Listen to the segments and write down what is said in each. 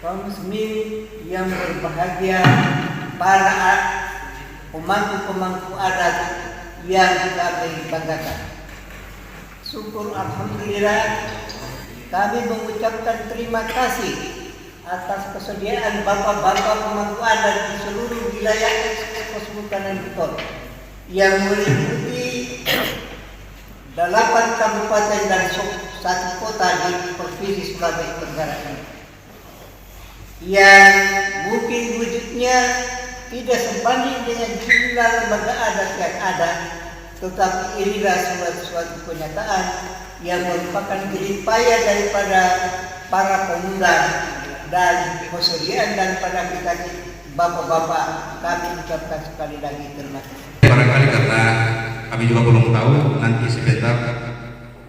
kaum muslimin yang berbahagia, para pemangku-pemangku adat yang kita banggakan. Syukur alhamdulillah, kami mengucapkan terima kasih atas kesediaan bapak-bapak pemangku adat di seluruh wilayah Kesultanan Buton yang meliputi 8 kabupaten dan 1 kota di Provinsi Sulawesi Tenggara ini, yang mungkin wujudnya tidak sebanding dengan jumlah lembaga adat yang ada, tetapi inilah suatu kenyataan yang merupakan jeripaya daripada para pemuda dan kesediaan daripada kita bapak-bapak. Kami ucapkan sekali lagi terima kasih. Barangkali karena kami juga belum tahu, nanti sebentar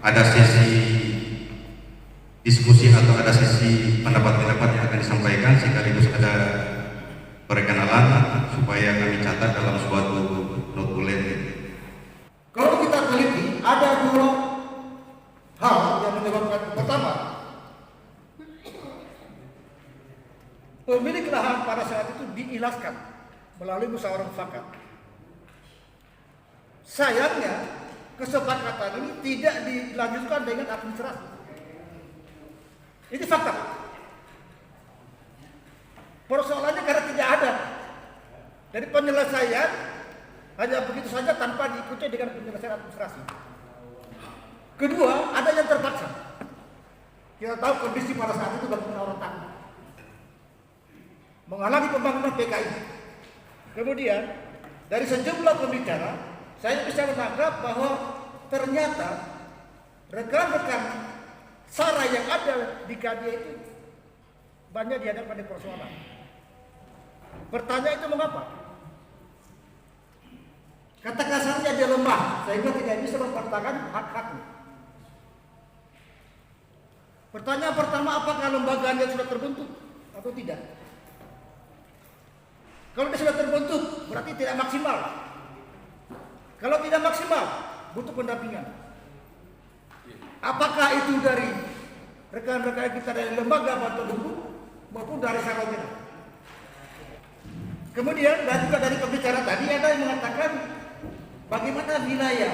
ada sesi diskusi atau ada sesi pendapat-pendapat yang akan disampaikan, sekaligus ada perkenalan supaya kami catat dalam suatu notulen. Kalau kita teliti, ada 2 hal yang menyebabkan. Pertama, pemilik lahan pada saat itu diilaskan melalui musyawarah mufakat. Sayangnya, kesepakatan ini tidak dilanjutkan dengan administrasi. Ini fakta. Persoalannya karena tidak ada. Dari penyelesaian hanya begitu saja tanpa diikuti dengan penyelesaian administrasi. Kedua, ada yang terpaksa. Kita tahu kondisi pada saat itu bagaimana orang takut menghalangi pembangunan PKI. Kemudian dari sejumlah pembicara, saya bisa menangkap bahwa ternyata rekan-rekan SARA yang ada di Kadia itu banyak dihadapkan pada persoalan. Pertanyaan itu mengapa? Kata kasarnya dia lemah sehingga tidak bisa mempertahankan hak-haknya. Pertanyaan pertama, apakah lembaganya sudah terbentuk atau tidak? Kalau dia sudah terbentuk, berarti tidak maksimal. Kalau tidak maksimal, butuh pendampingan. Apakah itu dari rekan-rekan kita dari lembaga bantuan hukum maupun dari Sarojana? Kemudian dan juga dari pembicara tadi ada yang mengatakan bagaimana wilayah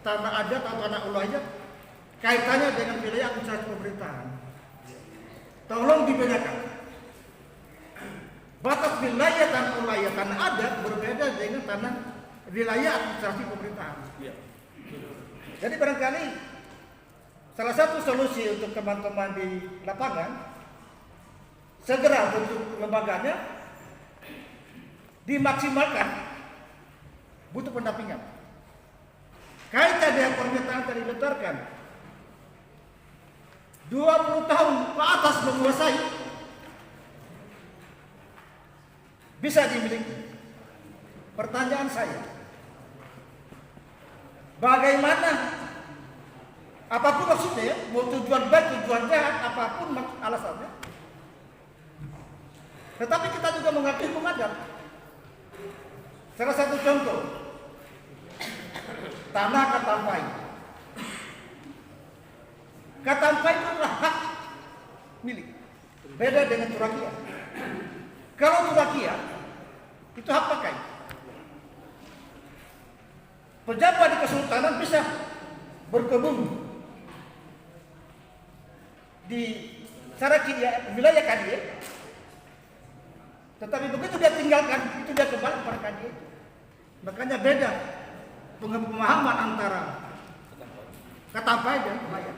tanah adat atau tanah ulayat kaitannya dengan wilayah administrasi pemerintahan. Tolong dibedakan. Batas wilayah tanah ulayat tanah adat berbeda dengan tanah wilayah administrasi pemerintahan. Jadi barangkali salah satu solusi untuk teman-teman di lapangan segera bentuk lembaganya dimaksimalkan, butuh pendampingan. Kaitan dengan pernyataan tadi dilontarkan 20 tahun ke atas menguasai bisa dimiliki. Pertanyaan saya, bagaimana apapun maksudnya ya, mau tujuan baik, tujuan jahat, apapun alasannya, tetapi kita juga mengerti hukum adat. Salah satu contoh, tanah Katampai. Katampai itu adalah hak milik, beda dengan Turakia. Kalau Turakia itu hak pakai. Pejabat di kesultanan bisa berkebun di Sarakia, wilayah Kadia, tetapi begitu dia tinggalkan, itu dia kembali pada Kadia. Makanya beda pemahaman antara Katampai dan Ulayat.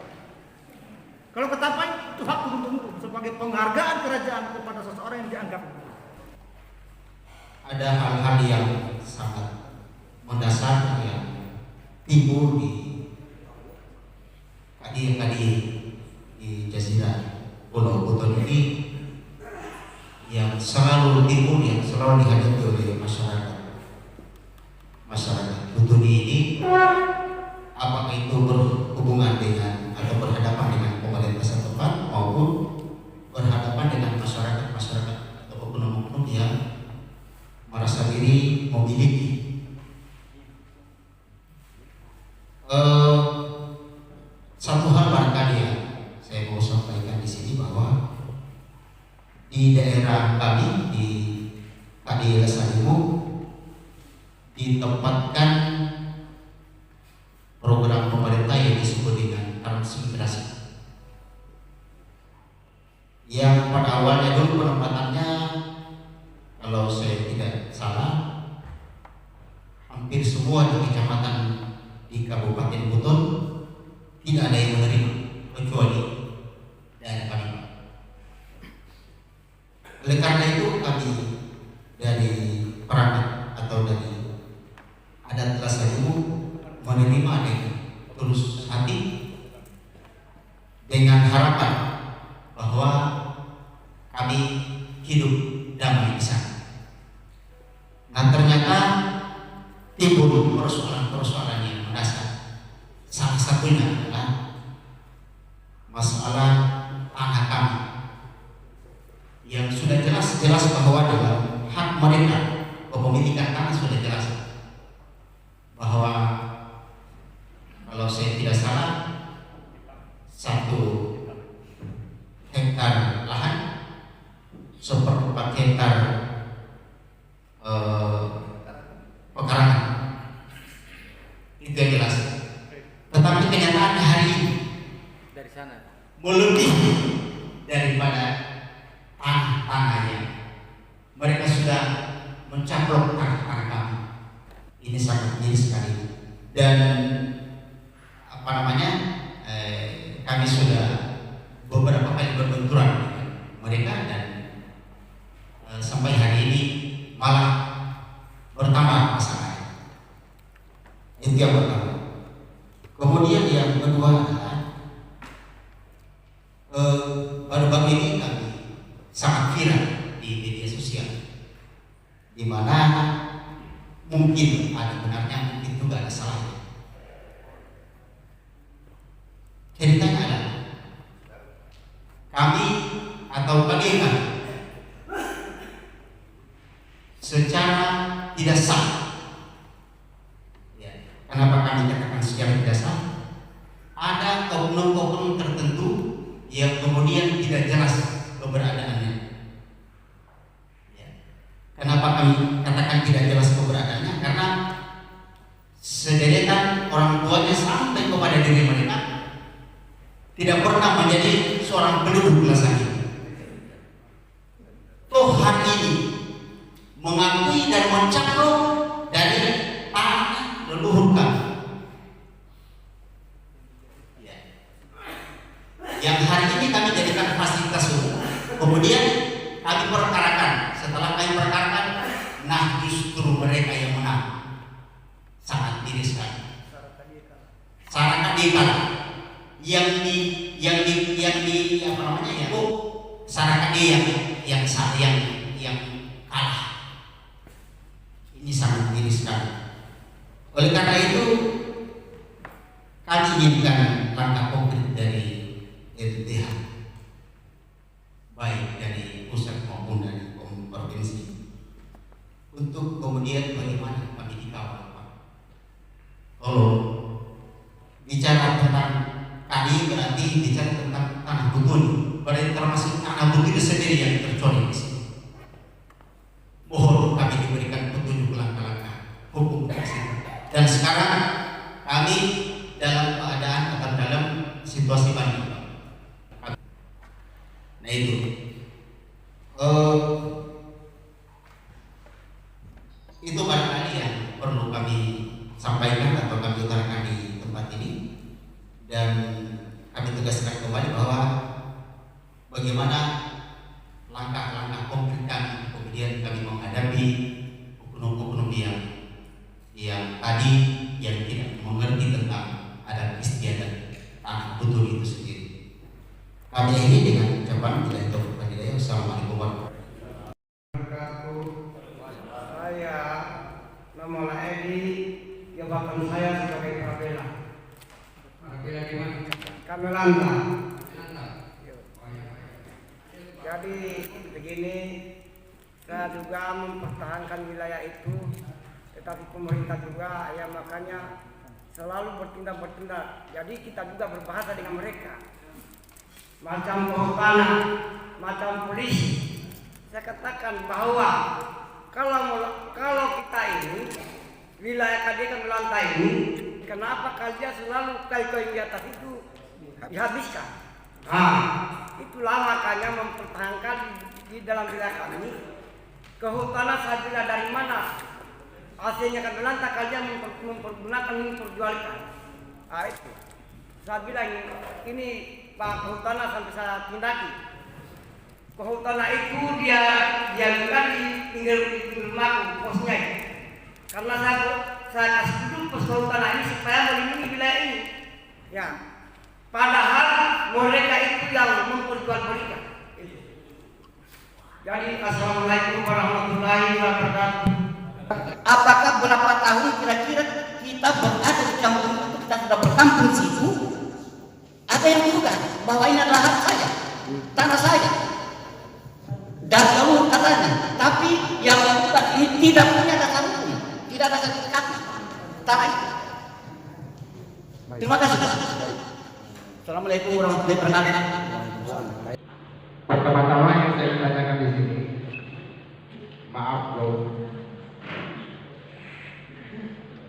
Kalau Katampai itu hak turun-temurun sebagai penghargaan kerajaan kepada seseorang yang dianggap. Ada hal-hal yang sangat mendasar yang timbul di Kadia di Jazirah Pulau Buton ini, yang selalu timbul, yang selalu dihadapi oleh masyarakat Buton ini, apakah itu berhubungan dengan atau berhadapan dengan pemerintah setempat maupun berhadapan dengan masyarakat atau oknum-oknum yang merasa diri memiliki. Satu hal barangkali yang saya mau sampaikan di sini bahwa Kabupaten Buton tidak ada yang menerima kecuali daerah kami. Oleh karena itu kami dari perangkat atau dari adat Lasayu menerima dengan tulus hati dengan harapan bahwa kami hidup damai di sana. Nah ternyata timbul persoalan-persoalan yang mendasar. Salah satunya adalah masalah tanah kami yang sudah jelas bahwa dalam hak mereka kepemilikan tanah sudah jelas bahwa kalau saya tidak salah 1 hektar lahan 1/4 hektar pekarangan itu yang jelas. Tetapi kenyataannya hari ini dari sana melebihi daripada tanah-tanahnya. Mereka sudah mencaplok tanah-tanah kami. Ini sangat miris sekali. Dan kami sudah beberapa kali berbenturan dengan mereka dan sampai hari ini malah bertambah masalahnya. Itu yang pertama. Kemudian yang kedua adalah baru-baru ini kami sangat viral di media sosial, di mana mungkin ada benarnya, mungkin juga ada salahnya. Ceritanya adalah kami atau bagaimana secara tidak sah. Ya, kenapa kami katakan secara tidak sah? Ada oknum-oknum tertentu yang kemudian tidak jelas keberadaannya. Ya. Kenapa kami katakan tidak jelas keberadaannya? Karena sederetan orang tuanya sampai kepada diri mereka tidak pernah menjadi seorang penduduk Lasayu. Toh hari ini mengakui dan mencaplok dari tanah leluhur kami. Ya. Yang hari ini kami jadikan fasilitas umum. Kemudian kami perkarakan. Setelah kami perkarakan, nah justru mereka yang menang. Sangat miris sekali. Syarat dikalah. Yang di apa namanya ya? Syarat dia yang kalah. Ini sangat miris sekali. Oleh karena itu kami inginkan langkah konkret dari LTH, baik dari pusat maupun dari provinsi, untuk kemudian bagaimana kami dikawal. Kalau bicara tentang kami berarti bicara tentang tanah butun, berarti termasuk tanah butun itu sendiri yang tercolek di sini. Mohon kami diberikan petunjuk langkah-langkah hukum dari sini. Dan sekarang kami dalam keadaan atau dalam situasi banding. Nah itu barangkali yang perlu kami sampaikan atau kami utarakan di tempat ini, dan kami tegaskan kembali bahwa bagaimana langkah-langkah konkret kami kemudian kami menghadapi oknum-oknum yang tadi yang tidak mengerti tentang adat istiadat tanah butun itu sendiri. Kami ini dengan ucapan tidak tahu hidayah. Assalamualaikum warahmatullahi wabarakatuh. Saya nama Edi, jabatan saya sebagai Kabela. Kabela di mana? Kamelanda. Jadi begini, saya juga mempertahankan wilayah itu, tetapi pemerintah juga ya makanya selalu bertindak. Jadi kita juga berbahasa dengan mereka, macam kehutanan, macam polisi. Saya katakan bahwa kalau kita ini wilayah kalian melantai ini, kenapa kalian selalu kayu-kayu di atas itu dihabiskan? Itulah makanya mempertahankan di dalam wilayah kami kehutanan saja dari mana hasilnya kan melantai kalian mempergunakan, memperjualkan. Itu. Saya bilang ini Pak Kehutanan sampai saya tindaki. Kehutanan itu dia bilang tinggal di rumahku posnya. Karena saya kasih duduk pos kehutanan ini supaya melindungi wilayah ini. Ya. Padahal mereka itu yang memperjualbelikan. Jadi assalamualaikum warahmatullahi wabarakatuh. Apakah berapa tahun kira-kira kita berada di kampung itu, kita sudah berkampung di situ? Ada yang juga bahwa ini adalah hak saya, tanah saya. Dan kamu katanya, tapi yang melakukan ini tidak punya dasar hukum, tidak ada sertifikat tanah itu. Terima kasih. Assalamualaikum warahmatullahi wabarakatuh. Pertama-tama yang saya ingin tanyakan di sini, maaf bro,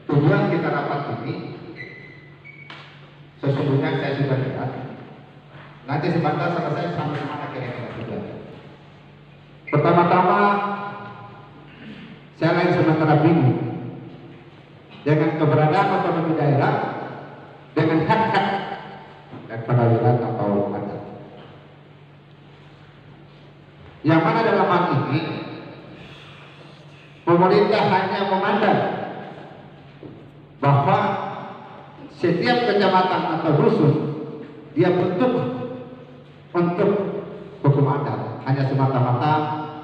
tujuan kita rapat ini sesungguhnya saya sudah lihat. Nanti sebentar selesai sampai mana kira-kira sudah. Pertama-tama saya lagi sementara bingung dengan keberadaan otonomi daerah dengan hak-hak daripada wilayah atau adat. Yang mana dalam hal ini pemerintah hanya memandang bahwa setiap kecamatan atau dusun dia bentuk untuk hukum adat hanya semata-mata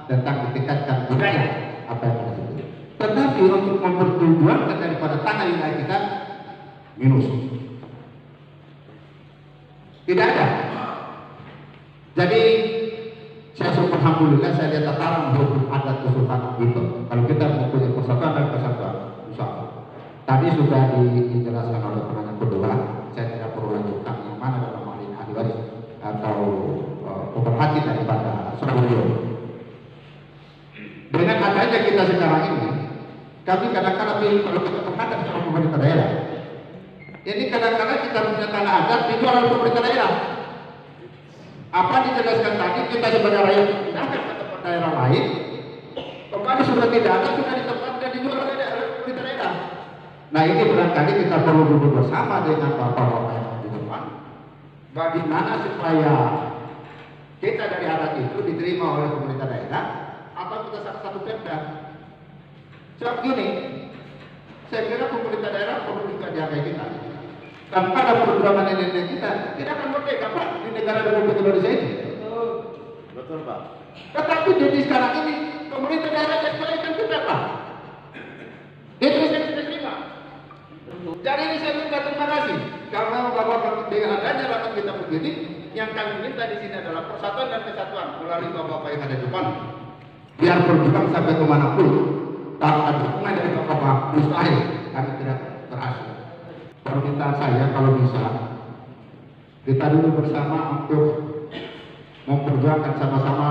tentang ditingkatkan budaya apa yang ada di situ. Tetapi untuk mempertujuankan daripada tanah wilayah kita minus, tidak ada. Jadi saya syukur alhamdulillah saya lihat tataran hukum adat kesultanan itu. Kalau kita mempunyai persatuan dan kesatuan, usaha. Tadi sudah dijelaskan oleh penanya kedua, saya tidak perlu lanjutkan yang mana dalam hal ini ahli waris atau pemerhati daripada Surabaya. Dengan adanya kita sekarang ini, kami kadang-kadang kalau kita menghadap sama pemerintah daerah, ini kadang-kadang kita punya tanah adat dijual oleh pemerintah daerah. Apa dijelaskan tadi, kita sebagai rakyat pindahkan ke tempat daerah lain, kembali sudah tidak ada, sudah di tempat dan dijual oleh pemerintah daerah. Nah ini barangkali kita perlu duduk bersama dengan bapak-bapak yang di depan, bagaimana supaya kita dari adat itu diterima oleh pemerintah daerah atau kita satu perda. Sebab gini, saya kira pemerintah daerah perlu juga dihargai kita. Tanpa ada perjuangan nenek kita, tidak akan merdeka Pak di negara Republik Indonesia ini. Betul Pak. Tetapi jadi sekarang ini pemerintah daerah exploitation kita Pak. Itu saya tidak terima. Jadi ini saya minta terima kasih karena bapak dengan adanya rapat kita begini, yang kami minta di sini adalah persatuan dan kesatuan melalui bapak-bapak yang ada di depan. Biar berjuang sampai kemanapun, tanpa dukungan dari bapak-bapak mustahil kami tidak berhasil. Permintaan saya kalau bisa kita dulu bersama untuk memperjuangkan sama-sama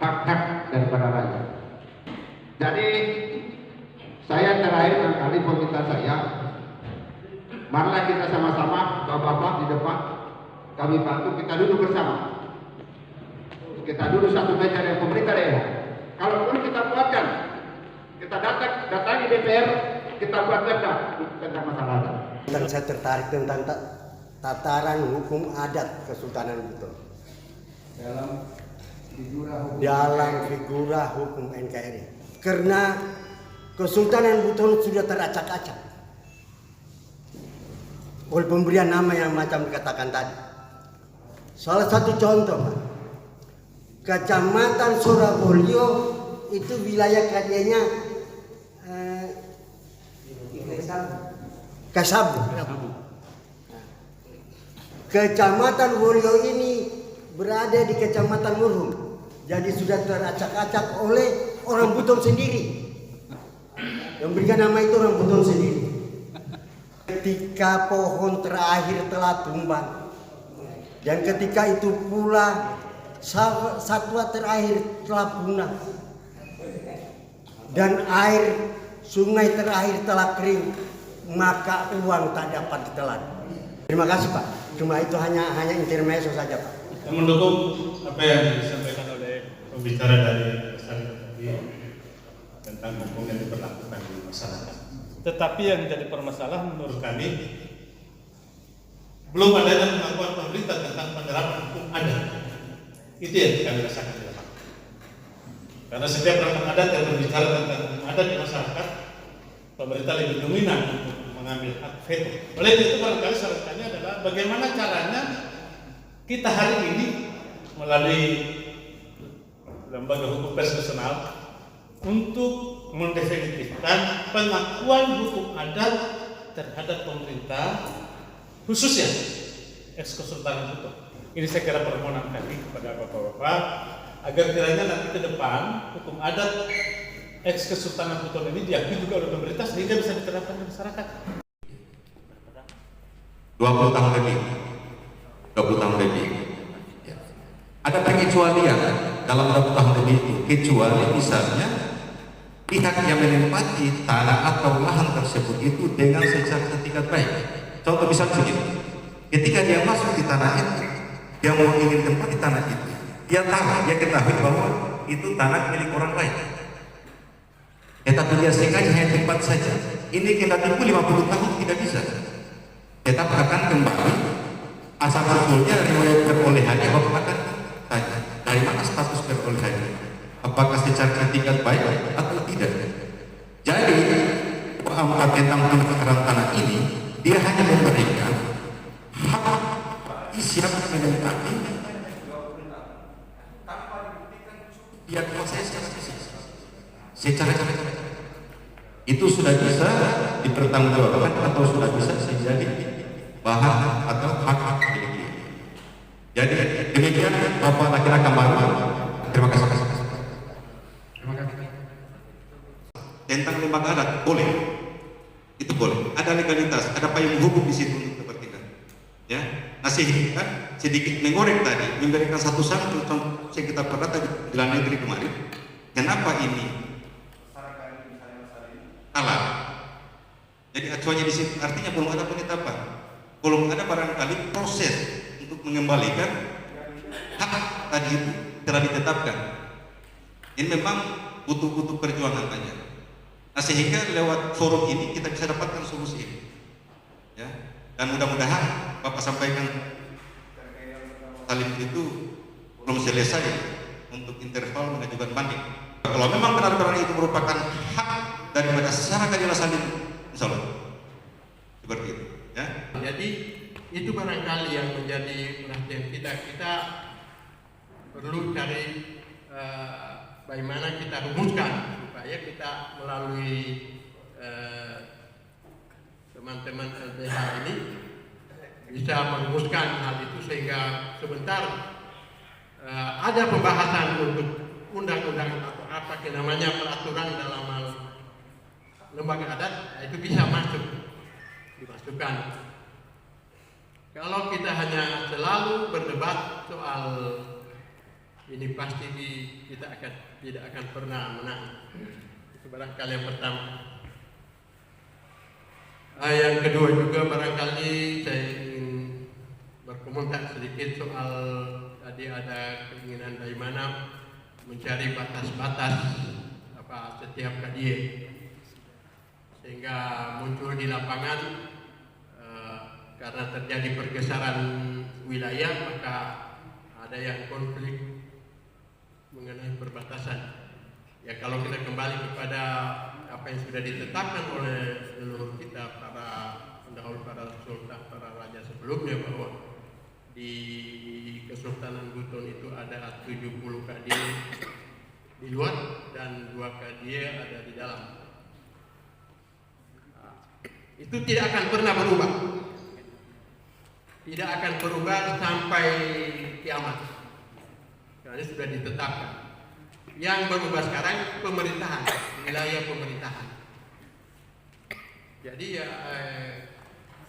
hak-hak daripada rakyat. Jadi saya terakhir kali permintaan saya, marilah kita sama-sama bapak-bapak di depan kami bantu, kita duduk bersama, kita duduk satu meja dengan pemerintah daerah. Kalau perlu kita buatkan, kita datangi DPR, kita buat perda tentang masalah adat. Dan saya tertarik tentang tataran hukum adat Kesultanan Buton dalam figura hukum NKRI. Karena Kesultanan Buton sudah teracak-acak oleh pemberian nama yang macam dikatakan tadi. Salah satu contoh, Kecamatan Surabaya itu wilayah kadianya Kasabu. Kecamatan Wolio ini berada di Kecamatan Murhum. Jadi sudah teracak-acak oleh orang Buton sendiri. Yang berikan nama itu orang Buton sendiri. Ketika pohon terakhir telah tumbang, dan ketika itu pula satwa terakhir telah punah, dan air sungai terakhir telah kering, maka uang tak dapat ditelan. Terima kasih Pak. Cuma itu hanya intermezzo saja Pak. Kita mendukung apa yang disampaikan oleh pembicara dari Asal tadi tentang hukum yang diberlakukan di masyarakat. Tetapi yang menjadi permasalahan menurut kami, belum adanya pengakuan pemerintah tentang penerapan hukum adat. Itu yang kami rasakan di lapangan. Karena setiap perangkat adat yang berbicara tentang hukum adat di masyarakat, pemerintah lebih dominan untuk mengambil hak veto. Oleh itu barangkali sarannya adalah bagaimana caranya kita hari ini melalui lembaga hukum pers nasional untuk mendefinitifkan pengakuan hukum adat terhadap pemerintah, khususnya ex-Kesultanan Buton. Ini saya kira permohonan kami kepada Bapak-Bapak agar kiranya nanti ke depan hukum adat ex-Kesultanan Buton ini diakui juga oleh pemerintah sehingga bisa diterapkan di masyarakat. 20 tahun lebih. 20 tahun lebih. Ya. Ada pengecualian dalam 20 tahun lebih itu, kecuali misalnya pihak yang menempati tanah atau lahan tersebut itu dengan secara etikat baik. Contoh misalnya begini, ketika dia masuk di tanah itu, dia mau ingin tempati tanah itu, dia tahu, dia ketahui bahwa itu tanah milik orang lain. Tetapi dia sengaja hanya tempat saja. Ini kita tipu 50 tahun tidak bisa. Tetap akan kembali asal usulnya riwayat perolehannya bapak akan tanya dari mana status perolehannya. Apakah secara etikat baik atau tidak? Jadi, paham tentang penakaran tanah ini, dia hanya memberikan hak siap menempati dia kuasai secara itu sudah bisa dipertanggungjawabkan atau sudah bisa menjadi bahan atau hak milik dia. Jadi demikian Bapak Lakina Kamaru. Terima kasih. Tentang lembaga adat boleh, itu boleh. Ada legalitas, ada payung hukum di situ untuk kepentingan. Ya, nah sehingga sedikit mengorek tadi, memberikan satu contoh yang kita pernah tadi di dalam negeri kemarin. Kenapa ini salah? Jadi acuannya di situ artinya belum ada penetapan, belum ada barangkali proses untuk mengembalikan hak tadi itu telah ditetapkan. Ini memang butuh perjuangan banyak. Nah, sehingga lewat forum ini kita bisa dapatkan solusi ini. Ya. Dan mudah-mudahan Bapak sampaikan saling itu belum selesai untuk interval mengajukan banding. Kalau memang benar-benar itu merupakan hak daripada secara keadilan saling, insya Allah seperti itu. Ya. Jadi itu barangkali yang menjadi perhatian kita. Kita perlu cari bagaimana kita rumuskan supaya kita melalui teman-teman LBH ini bisa merumuskan hal itu sehingga sebentar ada pembahasan untuk undang-undang atau apa namanya peraturan dalam hal lembaga adat itu bisa dimasukkan. Kalau kita hanya selalu berdebat soal ini pasti kita tidak akan pernah menang. Itu barangkali yang pertama. Yang kedua juga barangkali saya ingin berkomentar sedikit soal tadi ada keinginan bagaimana mencari batas-batas setiap kadie sehingga muncul di lapangan karena terjadi pergeseran wilayah maka ada yang konflik mengenai perbatasan. Ya kalau kita kembali kepada apa yang sudah ditetapkan oleh leluhur kita para pendahulu, para sultan, para raja sebelumnya bahwa di Kesultanan Buton itu ada 70 kadie di luar dan 2 kadie ada di dalam. Itu tidak akan pernah berubah. Tidak akan berubah sampai kiamat. Karena sudah ditetapkan. Yang berubah sekarang pemerintahan, wilayah pemerintahan. Jadi ya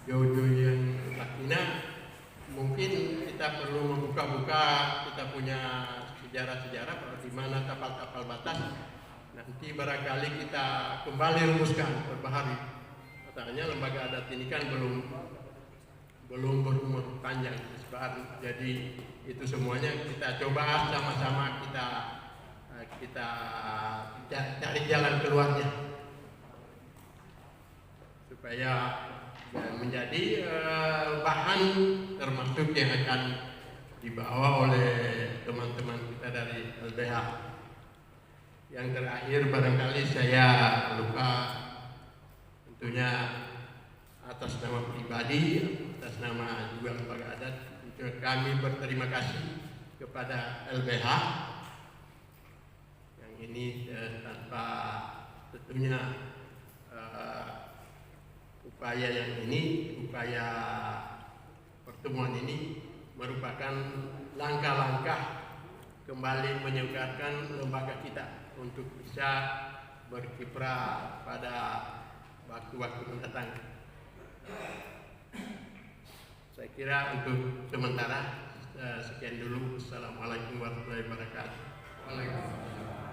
jauh-jauh yang Lakina mungkin kita perlu membuka-buka, kita punya sejarah-sejarah di mana tapal-tapal batas. Nanti barangkali kita kembali rumuskan, perbaharui. Katanya lembaga adat ini kan belum berumur panjang, jadi itu semuanya kita coba sama-sama kita cari jalan keluarnya supaya menjadi bahan termasuk yang akan dibawa oleh teman-teman kita dari LBH. Yang terakhir barangkali saya lupa, tentunya atas nama pribadi, atas nama juga lembaga adat, kami berterima kasih kepada LBH yang ini tanpa tentunya upaya pertemuan ini merupakan langkah-langkah kembali menyegarkan lembaga kita untuk bisa berkiprah pada waktu-waktu mendatang. Saya kira untuk sementara sekian dulu. Assalamualaikum warahmatullahi wabarakatuh. Waalaikumsalam.